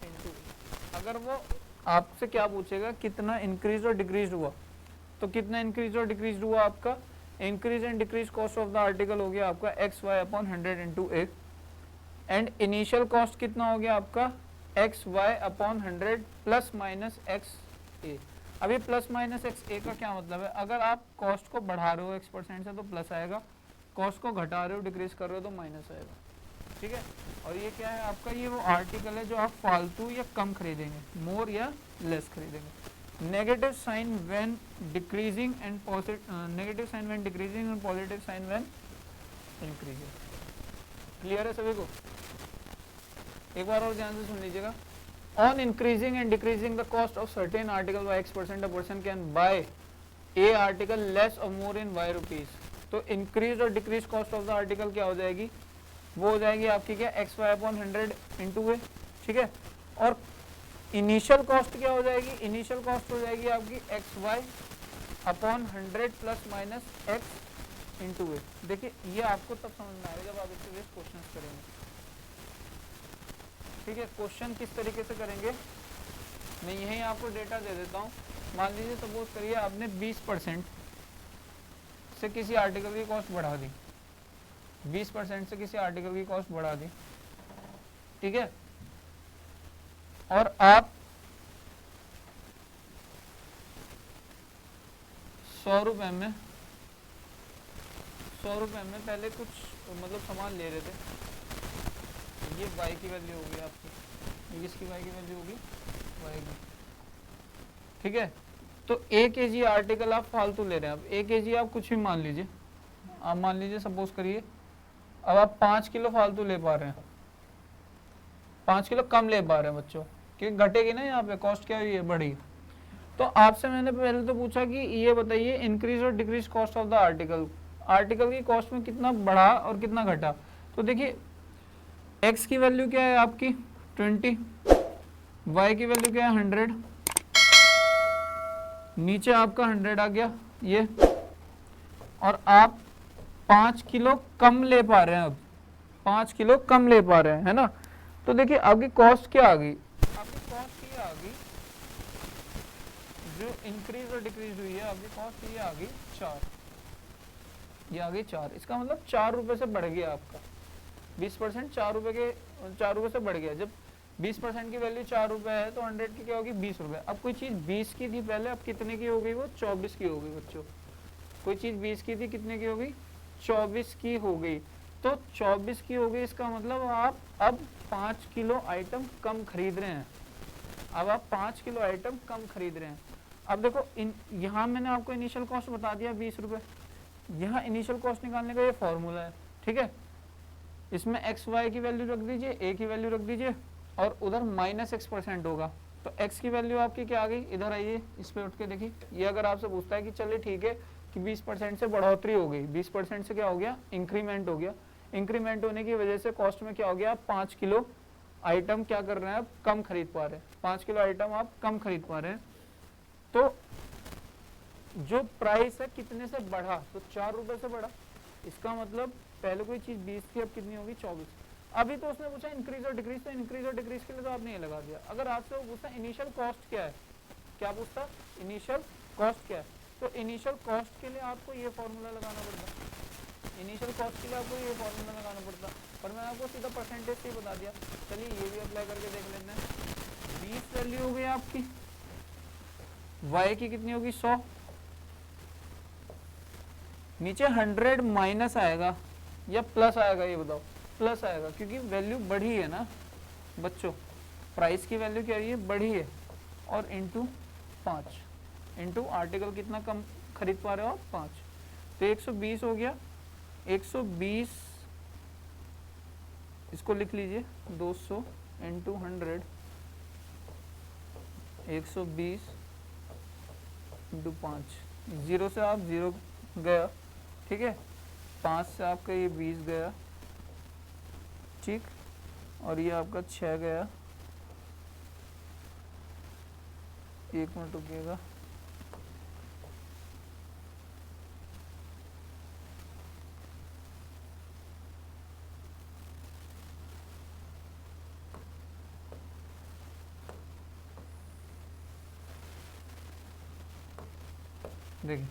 into A. अगर वो आपसे क्या पूछेगा कितना इंक्रीज और डिक्रीज हुआ, तो कितना इंक्रीज और डिक्रीज हुआ आपका, increase and decrease cost of the article हो गया आपका XY/100 into A, and initial cost कितना हो गया आपका XY/100 प्लस माइनस एक्स ए। अभी प्लस माइनस एक्स ए का क्या मतलब है, अगर आप कॉस्ट को बढ़ा रहे हो X% से तो प्लस आएगा, कॉस्ट को घटा रहे हो डिक्रीज कर रहे हो तो माइनस आएगा, ठीक है। और ये क्या है आपका, ये वो आर्टिकल है जो आप फालतू या कम खरीदेंगे, मोर या लेस खरीदेंगे। Negative sign when decreasing and positive, negative sign when decreasing and positive sign when increasing. Clear है सभी को? एक बार और ध्यान से सुन लीजिएगा। On increasing and decreasing the cost of certain article by X%, a person can buy a article less or more in Y rupees। तो increase और decrease cost of the article क्या हो जाएगी, वो हो जाएगी आपकी क्या XY/100 इंटू ए, ठीक है। और इनिशियल कॉस्ट क्या हो जाएगी, इनिशियल कॉस्ट हो जाएगी आपकी XY/100 plus minus X into A. देखिए ये आपको तब समझ में आएगा जब आप इससे बेस क्वेश्चन करेंगे, ठीक है। क्वेश्चन किस तरीके से करेंगे, मैं यही आपको डेटा दे देता हूँ। मान लीजिए सपोज करिए आपने 20% से किसी आर्टिकल की कॉस्ट बढ़ा दी, 20% से किसी आर्टिकल की कॉस्ट बढ़ा दी, ठीक है। और आप 100 रुपए में पहले कुछ मतलब सामान ले रहे थे। ये y की वैल्यू होगी आपकी, ये किसकी y की वैल्यू होगी, y की, ठीक है। तो a kg आर्टिकल आप फालतू ले रहे हैं। अब a kg आप कुछ भी मान लीजिए, आप मान लीजिए सपोज करिए अब आप 5 किलो फालतू ले पा रहे हैं, 5 किलो कम ले पा रहे हैं बच्चों, क्योंकि घटेगी ना यहाँ पे कॉस्ट, क्या हुई है, बढ़ी। तो आपसे मैंने पहले तो पूछा कि ये बताइए इंक्रीज और decrease cost of the article, article की कॉस्ट में कितना बढ़ा और कितना घटा। तो देखिए x की वैल्यू क्या है आपकी 20, y की वैल्यू क्या है 100, नीचे आपका 100 आ गया ये, और आप 5 किलो कम ले पा रहे हैं, अब 5 किलो कम ले पा रहे हैं, है ना। तो देखिए आपकी कॉस्ट क्या आ गई, आपकी कॉस्ट ये आ गई जो इंक्रीज और डिक्रीज हुई है, आपकी कॉस्ट ये आ गई 4, ये आ गई 4। इसका मतलब 4 रुपए से बढ़ गया आपका 20%, 4 रुपए से बढ़ गया। जब 20% की वैल्यू 4 रुपए है तो 100 की क्या होगी 20 रुपए। अब कोई चीज 20 की थी पहले, अब कितने की हो गई, वो 24 की हो गई बच्चों, कोई चीज़ 20 की थी, कितने की हो गई, 24 की हो गई। तो 24 की हो गई, इसका मतलब आप अब 5 किलो आइटम कम खरीद रहे हैं। अब आप 5 किलो आइटम कम खरीद रहे हैं। अब देखो यहाँ मैंने आपको इनिशियल कॉस्ट बता दिया 20 रुपये। यहाँ इनिशियल कॉस्ट निकालने का ये फॉर्मूला है, ठीक है। इसमें एक्स वाई की वैल्यू रख दीजिए, ए की वैल्यू रख दीजिए, और उधर -X% होगा। तो x की वैल्यू आपकी क्या आ गई, इधर आइए, इस पे उठ के देखिए। ये अगर आपसे पूछता है कि चलिए ठीक है कि 20% से बढ़ोतरी हो गई, 20% से क्या हो गया, इंक्रीमेंट हो गया। इंक्रीमेंट होने की वजह से कॉस्ट में क्या हो गया, 5 किलो आइटम क्या कर रहे हैं, आप कम खरीद पा रहे हैं। 5 किलो आइटम आप कम खरीद पा रहे हैं। तो जो प्राइस है कितने से बढ़ा, तो 4 रुपए से बढ़ा। इसका मतलब पहले कोई चीज 20 थी, अब कितनी होगी, 24। अभी तो उसने पूछा इंक्रीज और डिक्रीज, तो इंक्रीज और डिक्रीज के लिए तो आपने ये लगा दिया। अगर आपसे वो पूछता इनिशियल कॉस्ट क्या है, क्या पूछता, इनिशियल कॉस्ट क्या है, तो इनिशियल कॉस्ट के लिए आपको ये फॉर्मूला लगाना पड़ता। इनिशियल कॉस्ट के लिए आपको ये फॉर्मूला लगाना पड़ता, पर मैंने आपको सीधा परसेंटेज से ही बता दिया। चलिए ये भी अप्लाई करके देख लेना है। 20 वैल्यू हो गई आपकी, y की कितनी होगी, 100, नीचे 100 माइनस आएगा या प्लस आएगा, ये बताओ, प्लस आएगा, क्योंकि वैल्यू बढ़ी है ना बच्चों, प्राइस की वैल्यू क्या है, बढ़ी है, और इंटू 5, इंटू आर्टिकल कितना कम खरीद पा रहे हो आप, 5, तो 120 हो गया। 120 इसको लिख लीजिए, 200 इंटू 100, 120 इंटू 5, 0 से आप 0 गया, ठीक है, 5 से आपका ये 20 गया, ठीक, और ये आपका 6 गया, 1 मिनट रुकिएगा, देखिए,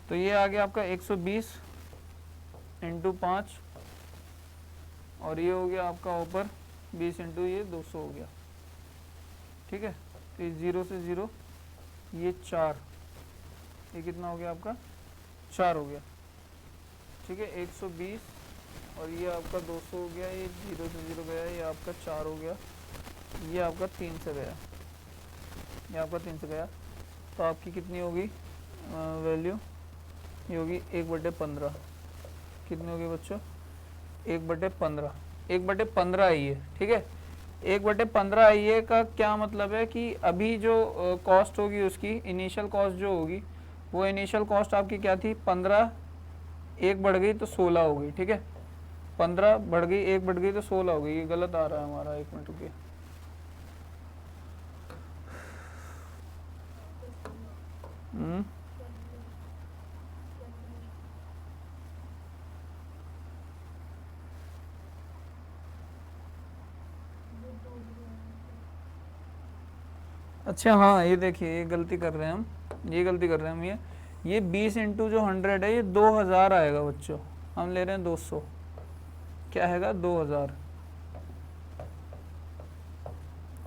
तो ये आ गया आपका 120 इंटू 5, और ये हो गया आपका ऊपर 20 इंटू ये 200 हो गया, ठीक है। तो ये 0 से 0, ये 4, ये कितना हो गया आपका, 4 हो गया, ठीक है। 120 और ये आपका 200 हो गया, ये 0 से 0 गया, ये आपका 4 हो गया, ये आपका 3 से गया, ये आपका 3 से गया, तो आपकी कितनी होगी वैल्यू, ये होगी 1/15, कितनी होगी बच्चों, 1/15, 1/15 आई है, ठीक है। 1/15 आई है का क्या मतलब है कि अभी जो कॉस्ट होगी उसकी, इनिशियल कॉस्ट जो होगी, वो इनिशियल कॉस्ट आपकी क्या थी, 15, 1 बढ़ गई तो 16 हो गई, ठीक है। 15 बढ़ गई, 1 बढ़ गई तो 16 हो गई। ये गलत आ रहा है हमारा, 1 मिनट रुकिए, अच्छा हाँ, ये देखिए, ये गलती कर रहे हैं हम, ये गलती कर रहे हैं हम, ये 20 इंटू जो 100 है, ये 2000 आएगा बच्चों, हम ले रहे हैं 200, क्या आएगा, 2000।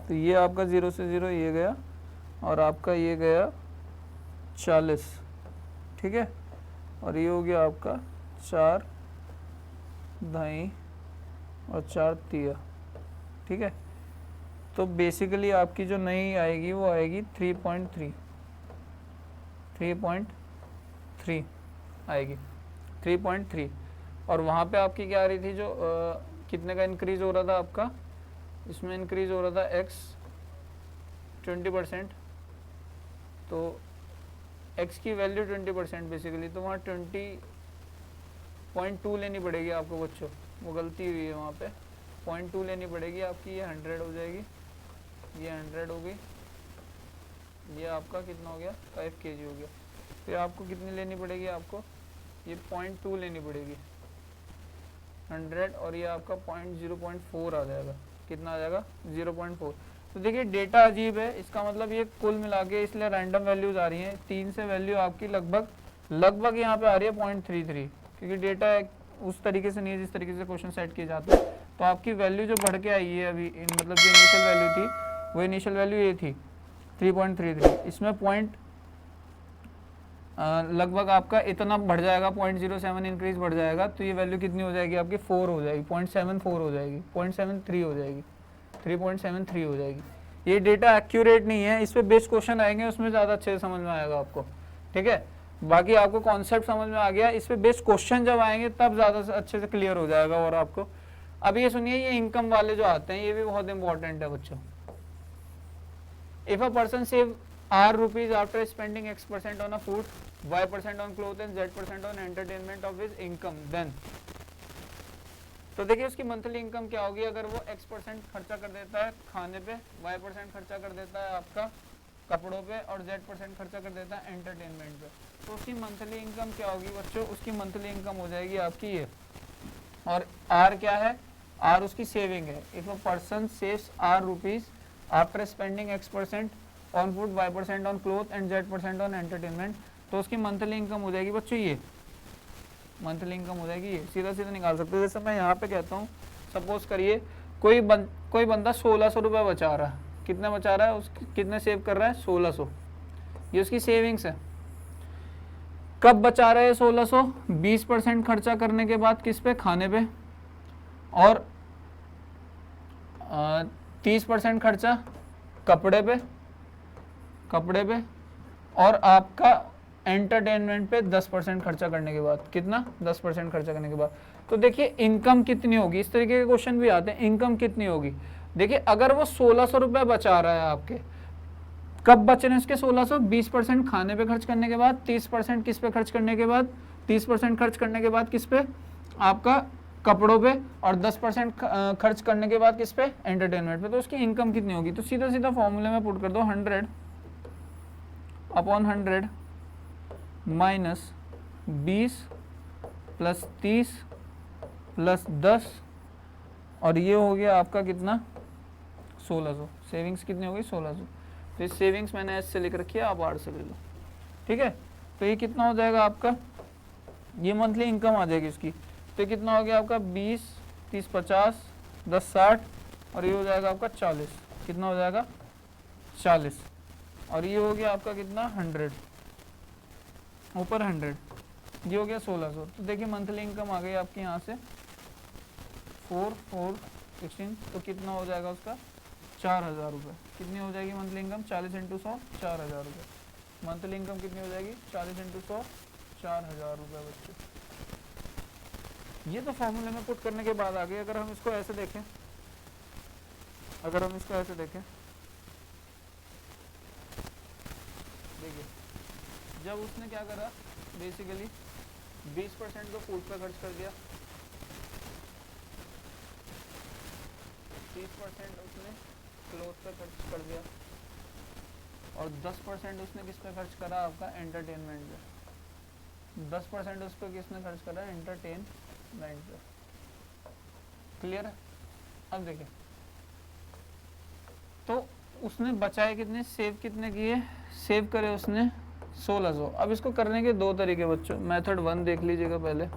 तो ये आपका 0 से 0 ये गया, और आपका ये गया 40, ठीक है, और ये हो गया आपका 4 दाई और 4 तिया, ठीक है। तो बेसिकली आपकी जो नई आएगी वो आएगी 3.3 आएगी, 3.3। और वहाँ पे आपकी क्या आ रही थी, जो कितने का इंक्रीज हो रहा था आपका, इसमें इंक्रीज हो रहा था x 20%, तो x की वैल्यू 20% बेसिकली, तो वहाँ 20.2 लेनी पड़ेगी आपको बच्चों, वो गलती हुई है वहाँ पे, 0.2 लेनी पड़ेगी आपकी, ये 100 हो जाएगी, ये 100 हो गई, ये आपका कितना हो गया, 5 kg हो गया। फिर आपको कितनी लेनी पड़ेगी, आपको ये 0.2 लेनी पड़ेगी, 100, और ये आपका 0.4 आ जाएगा, कितना आ जाएगा, 0.4। तो देखिए डेटा अजीब है, इसका मतलब ये कुल मिला के, इसलिए रैंडम वैल्यूज आ रही हैं, 3 से वैल्यू आपकी लगभग यहाँ पे आ रही है 0.33, क्योंकि डेटा उस तरीके से नहीं है जिस तरीके से क्वेश्चन सेट किए जाते हैं। तो आपकी वैल्यू जो बढ़ के आई है अभी, मतलब जो इनिशियल वैल्यू थी, वो इनिशियल वैल्यू ये थी 3.33, इसमें लगभग आपका इतना बढ़ जाएगा, 0.07 इंक्रीज बढ़ जाएगा, तो ये वैल्यू कितनी हो जाएगी आपकी 4 हो जाएगी, 0.74 हो जाएगी, 0.73 हो जाएगी, 3.73 हो जाएगी। ये डेटा एक्यूरेट नहीं है, इस पे बेस्ड क्वेश्चन आएंगे, उसमें ज़्यादा अच्छे से समझ में आएगा आपको, ठीक है। बाकी आपको कॉन्सेप्ट समझ में आ गया, इस पे बेस्ड क्वेश्चन जब आएंगे तब ज़्यादा अच्छे से क्लियर हो जाएगा। और आपको अब ये सुनिए, ये इनकम वाले जो आते हैं ये भी बहुत इंपॉर्टेंट है बच्चों। If a person save R rupees after spending X% on a food, Y% on clothes and Z% on entertainment of his income, then तो देखिए उसकी मंथली इनकम क्या होगी अगर वो X% खर्चा कर देता है खाने पे, Y% खर्चा कर देता है आपका कपड़ों पे और Z% खर्चा कर देता है एंटरटेनमेंट पे, तो उसकी मंथली इनकम क्या होगी बच्चों? उसकी मंथली इनकम हो जाएगी आपकी ये, और R क्या है? R उसकी सेविंग है। If a person saves R rupees after spending X% on food, Y% on cloth and Z% on entertainment, तो उसकी मंथली इनकम हो जाएगी बच्चों ये, मंथली इनकम हो जाएगी ये, सीधा सीधा निकाल सकते हो। जैसे मैं यहाँ पे कहता हूँ, सपोज करिए कोई बंदा 1600 रुपये बचा रहा है, कितना बचा रहा है, उसकी कितने सेव कर रहा है? 1600, ये उसकी सेविंग्स है। कब बचा रहा है 1600? 20% खर्चा करने के बाद किस पे? खाने पे, और 30% खर्चा कपड़े पे, और आपका एंटरटेनमेंट पे 10% खर्चा करने के बाद, कितना? 10% खर्चा करने के बाद। तो देखिए इनकम कितनी होगी, इस तरीके के क्वेश्चन भी आते हैं, इनकम कितनी होगी। देखिए अगर वो 1600 रुपये बचा रहा है आपके, कब बचे हैं उसके 1600? 20% खाने पे खर्च करने के बाद, 30% किस पे खर्च करने के बाद? 30% खर्च करने के बाद किस पे? आपका कपड़ों पे, और 10% खर्च करने के बाद किस पे? एंटरटेनमेंट पे। तो उसकी इनकम कितनी होगी? तो सीधा सीधा फॉर्मूले में पुट कर दो, 100 अपॉन 100 माइनस 20 प्लस 30 प्लस 10, और ये हो गया आपका कितना? 1600। सेविंग्स कितनी हो गई? 1600। तो इस सेविंग्स मैंने एस से लिख रखी है, आप आर से ले लो, ठीक है। तो ये कितना हो जाएगा आपका? ये मंथली इनकम आ जाएगी इसकी। तो ये कितना हो गया आपका? 20, 30, 50, 10, 60, और ये हो जाएगा आपका 40। कितना हो जाएगा? 40। और ये हो गया आपका कितना? 100, ऊपर 100, ये हो गया 1600। तो देखिए मंथली इनकम आ गई आपकी यहाँ से 4, 4, 16, तो कितना हो जाएगा उसका? 4000 रुपये। कितनी हो जाएगी मंथली इनकम? 40 इंटू 100, 4000 रुपये। मंथली इनकम कितनी हो जाएगी? 40 इंटू 100, 4000 रुपये बच्चे। ये तो फॉर्मूले में पुट करने के बाद आ गई। अगर हम इसको ऐसे देखें, देखिए जब उसने क्या करा, बेसिकली 20% को फूड पे खर्च कर दिया, 30% उसने क्लोथ पे खर्च कर दिया, और 10% उसने किस पे खर्च करा? आपका एंटरटेनमेंट पे। 10% उस पर किसने खर्च करा? एंटरटेनमेंट पे। क्लियर है? अब देखिए, तो उसने बचाए कितने, सेव कितने किए? सेव करे उसने 1600। अब इसको करने के दो तरीके बच्चों, मेथड 1 देख लीजिएगा पहले,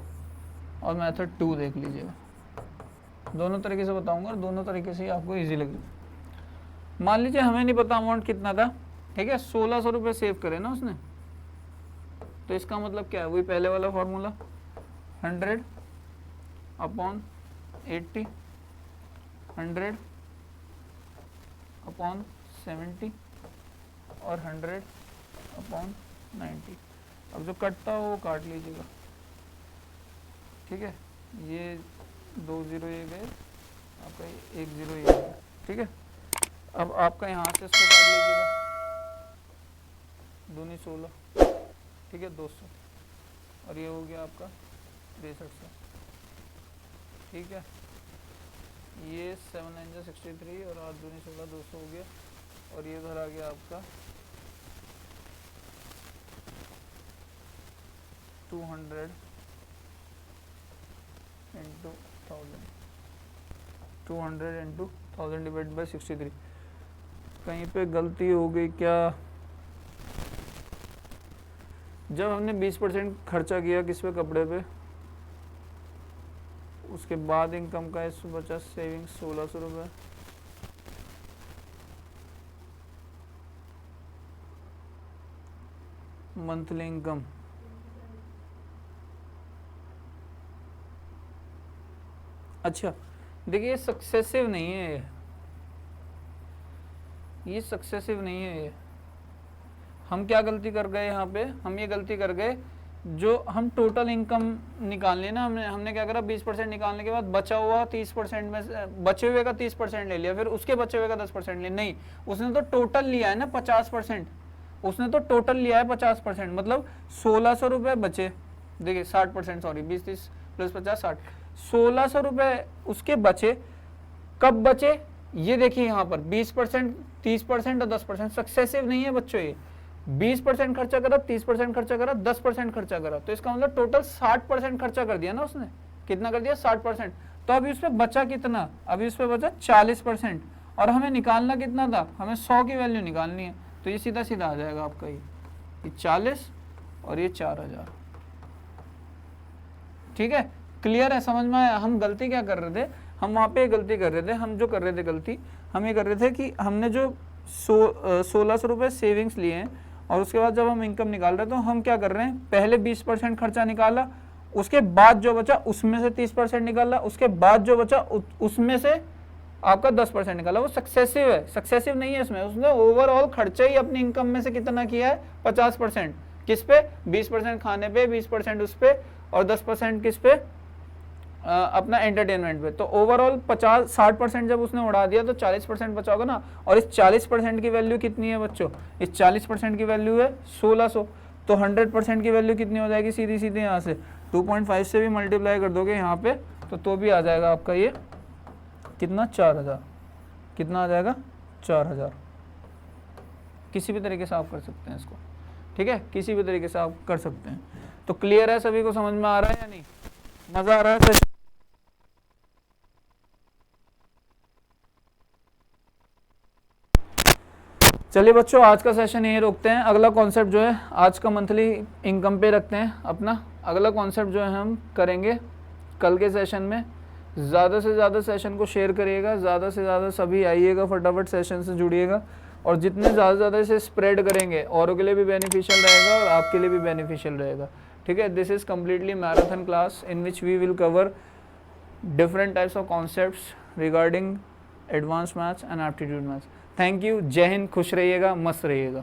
और मेथड 2 देख लीजिएगा। दोनों तरीके से बताऊंगा, और दोनों तरीके से ही आपको इजी लगेगा। मान लीजिए हमें नहीं पता अमाउंट कितना था, ठीक है, 1600 रुपये सेव करे ना उसने, तो इसका मतलब क्या है? वही पहले वाला फॉर्मूला, 100 अपॉन 80, 100 अपॉन 70, और 100 अपॉन 90। अब जो कटता हो वो काट लीजिएगा, ठीक है। ये 2 0 ये गए, आपका 1 0 ये गया, ठीक है। अब आपका यहाँ से इसको काट लीजिएगा, 2 16, ठीक है, 200, और ये हो गया आपका 6300, ठीक है। ये 7 9 63, और 8 2 16, 200 हो गया, और ये इधर आ गया आपका 200 इंटू 1000, 200 इंटू 1000 डिवाइड बाई 63। कहीं पे गलती हो गई क्या? जब हमने 20% खर्चा किया किस पे? कपड़े पे, उसके बाद इनकम का इससे बचा सेविंग 1600 रुपये, मंथली इनकम, अच्छा देखिए ये सक्सेसिव नहीं है, ये सक्सेसिव नहीं है। ये हम क्या गलती कर गए यहाँ पे, हम ये गलती कर गए, जो हम टोटल इनकम निकालने ना, हमने क्या करा, 20% निकालने के बाद बचा हुआ 30% में, बचे हुए का 30% ले लिया, फिर उसके बचे हुए का 10% ले, नहीं, उसने तो टोटल लिया है ना 50%, उसने तो टोटल लिया है 50%, मतलब 1600 रुपये बचे, देखिए 60%, सॉरी 20 30 प्लस 50 60, 1600 रुपये उसके बचे, कब बचे, ये देखिए यहाँ पर 20%, 30% और 10%, सक्सेसिव नहीं है बच्चों ये, 20% खर्चा करा, 30% खर्चा करा, 10% खर्चा करा, तो इसका मतलब टोटल 60% खर्चा कर दिया ना उसने, कितना कर दिया 60%, तो अभी उसमें बचा कितना, अभी उसमें बचा 40%, और हमें निकालना कितना था, हमें 100 की वैल्यू निकालनी है, तो ये सीधा सीधा आ जाएगा आपका ये 40 और ये 4000, ठीक है, क्लियर है, समझ में आया। हम गलती क्या कर रहे थे, हम वहाँ पे गलती कर रहे थे, हम जो कर रहे थे गलती, हम ये कर रहे थे कि हमने जो 1600 रुपये सेविंग्स लिए हैं, और उसके बाद जब हम इनकम निकाल रहे हैं तो हम क्या कर रहे हैं, पहले 20% खर्चा निकाला, उसके बाद जो बचा उसमें से 30% निकाला, उसके बाद जो बचा उसमें से आपका 10% निकाला, वो सक्सेसिव है, सक्सेसिव नहीं है इसमें, उसने ओवरऑल खर्चा ही अपनी इनकम में से कितना किया है 50%, किस पे, 20% खाने पे, 20% उस पे, और 10% किस पे, अपना एंटरटेनमेंट पे, तो ओवरऑल 50-60% जब उसने उड़ा दिया तो 40% बचा होगा ना, और इस 40% की वैल्यू कितनी है बच्चों, इस 40% की वैल्यू है 1600, तो 100% की वैल्यू कितनी हो जाएगी, सीधी सीधी यहाँ से 2.5 से भी मल्टीप्लाई कर दोगे यहाँ पे, तो भी आ जाएगा आपका ये कितना, 4000, कितना आ जाएगा 4000, किसी भी तरीके से आप कर सकते हैं इसको, ठीक है, किसी भी तरीके से आप कर सकते हैं। तो क्लियर है, सभी को समझ में आ रहा है या नहीं, मजा आ रहा है। चलिए बच्चों, आज का सेशन यहीं रोकते हैं, अगला कॉन्सेप्ट जो है आज का मंथली इनकम पे रखते हैं अपना, अगला कॉन्सेप्ट जो है हम करेंगे कल के सेशन में। ज़्यादा से ज़्यादा सेशन को शेयर करिएगा, ज़्यादा से ज़्यादा सभी आइएगा, फटाफट सेशन से जुड़िएगा, और जितने ज़्यादा से ज़्यादा इसे स्प्रेड करेंगे औरों के लिए भी बेनिफिशियल रहेगा और आपके लिए भी बेनिफिशियल रहेगा, ठीक है। This is completely marathon class in which we will cover different types of concepts regarding advance maths and aptitude maths. Thank you, जय हिंद, खुश रहिएगा, मस्त रहिएगा।